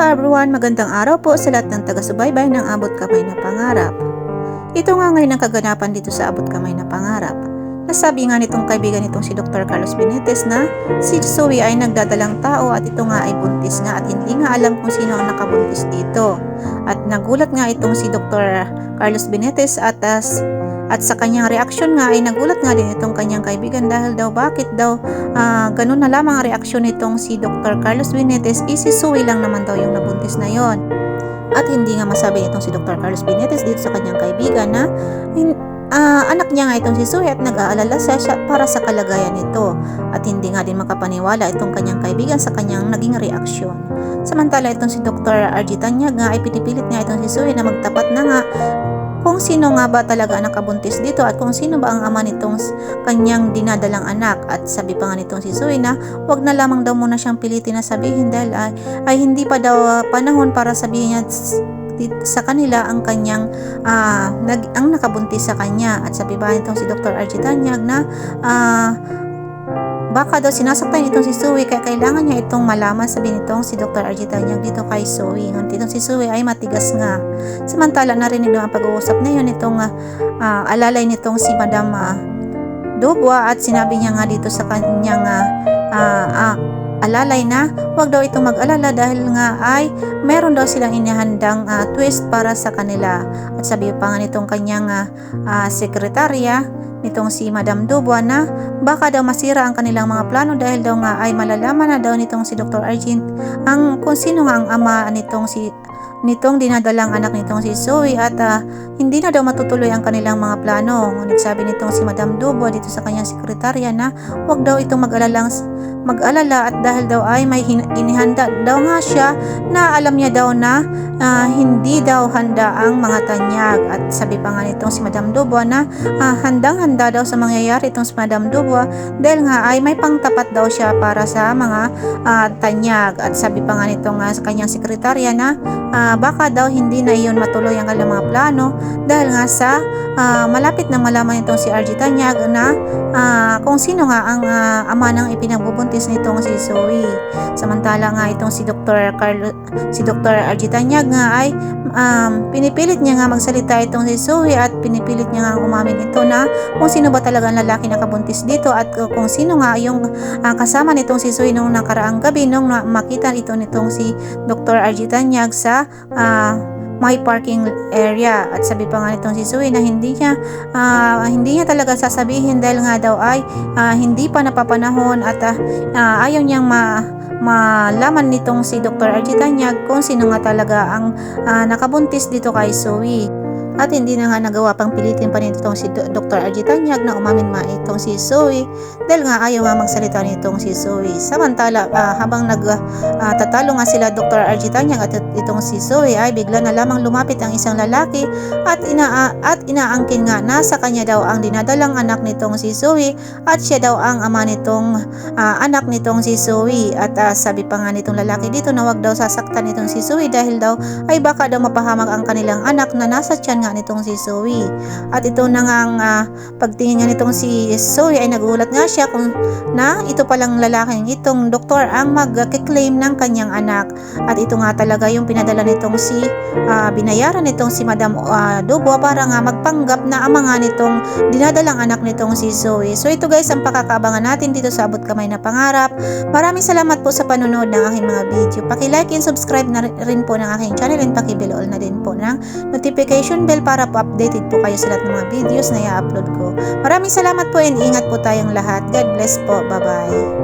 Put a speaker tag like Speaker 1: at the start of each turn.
Speaker 1: Hello everyone, magandang araw po sa lahat ng taga-subaybay ng Abot Kamay na Pangarap. Ito nga ngayon ang kaganapan dito sa Abot Kamay na Pangarap. Nasabi nga nitong kaibigan nitong si Dr. Carlos Benitez na si Zoe ay nagdadalang tao at ito nga ay buntis nga at hindi nga alam kung sino ang nakabuntis dito. At nagulat nga itong si Dr. Carlos Benitez at sa kanyang reaksyon nga ay nagulat nga din itong kanyang kaibigan dahil daw bakit daw ganun na lamang ang reaksyon nitong si Dr. Carlos Benitez, si Zoe lang naman daw yung nabuntis na yon. At hindi nga masabi itong si Dr. Carlos Benitez dito sa kanyang kaibigan na anak niya nga itong si Zoe at nag-aalala siya para sa kalagayan nito. At hindi nga din makapaniwala itong kanyang kaibigan sa kanyang naging reaksyon. Samantala itong si Dr. RG Tanyag nga ay pinipilit nga itong si Zoe na magtapat na nga kung sino nga ba talaga ang nakabuntis dito at kung sino ba ang ama nitong kanyang dinadalang anak. At sabi pa nga nitong si Zoe na wag na lamang daw muna siyang pilitin na sabihin dahil ay hindi pa daw panahon para sabihin niya sa kanila ang kanyang ang nakabuntis sa kanya. At sabi pa nitong si Dr. RG Tanyag na baka daw sinasaktan itong si Zoe kaya kailangan niya itong malaman, sabi nitong si Dr. RG Tanyag dito kay Zoe. Ngunit itong si Zoe ay matigas nga. Samantala narinig ang pag-uusap na yun itong alalay nitong si Madam Dubwa at sinabi niya nga dito sa kanyang alalay na wag daw itong mag-alala dahil nga ay meron daw silang inihandang twist para sa kanila. At sabi pa nga nitong kanyang sekretarya nitong si Madam Dubwa na baka daw masira ang kanilang mga plano dahil daw nga ay malalaman na daw nitong si Dr. Argent kung sino nga ang ama nitong dinadalang anak nitong si Zoe at hindi na daw matutuloy ang kanilang mga plano. Ngunit sabi nitong si Madam Dubwa dito sa kanyang sekretarya na wag daw itong mag-alala at dahil daw ay may inihanda daw nga siya na alam niya daw na hindi daw handa ang mga tanyag. At sabi pa nga nitong si Madam Dubwa na handang-handa daw sa mangyayari itong si Madam Dubwa dahil nga ay may pangtapat daw siya para sa mga tanyag. At sabi pa nga nitong sa kanyang sekretarya na baka daw hindi na iyon matuloy ang kanilang mga plano dahil nga sa malapit na malaman itong si RG Tanyag na kung sino nga ang ama ng ipinagbubuntis nitong si Zoe. Samantala nga itong si Dr. RG Tanyag nga ay pinipilit niya nga magsalita itong si Zoe at pinipilit niya nga umamin ito na kung sino ba talaga ang lalaki nakabuntis dito at kung sino nga yung kasama nitong si Zoe nung nakaraang gabi nung makita ito nitong si Dr. RG Tanyag sa may parking area. At sabi pa nga nitong si Zoe na hindi niya talaga sasabihin dahil nga daw ay hindi pa napapanahon at ayaw niyang malaman nitong si Dr. RG Tanyag kung sino nga talaga ang nakabuntis dito kay Zoe. At hindi na nga nagawa pang pilitin pa nitong si Dr. RG Tanyag na umamin itong si Zoe dahil nga ayaw nga magsalita nitong si Zoe. Samantala habang nagtatalo nga sila Dr. RG Tanyag at itong si Zoe ay bigla na lamang lumapit ang isang lalaki at inaangkin nga na sa kanya daw ang dinadalang anak nitong si Zoe at siya daw ang ama nitong anak nitong si Zoe. At sabi pa nga nitong lalaki dito na wag daw sasaktan itong si Zoe dahil daw ay baka daw mapahamak ang kanilang anak na nasa tiyan nga nitong si Zoe. At ito na nga ang pagtingin nga nitong si Zoe ay nagulat nga siya kung na ito palang lalaking itong doktor ang mag-claim ng kanyang anak. At ito nga talaga yung pinadala nitong si binayaran nitong si Madam Dubwa para nga magpanggap na ama nga nitong dinadalang anak nitong si Zoe. So ito guys ang pakakabangan natin dito sa Abot Kamay na Pangarap. Maraming salamat po sa panonood ng aking mga video. Paki-like and subscribe na rin po ng aking channel and paki-bell all na din po ng notification bell para po updated po kayo sa lahat ng mga videos na i-upload ko. Maraming salamat po and ingat po tayong lahat. God bless po. Bye-bye.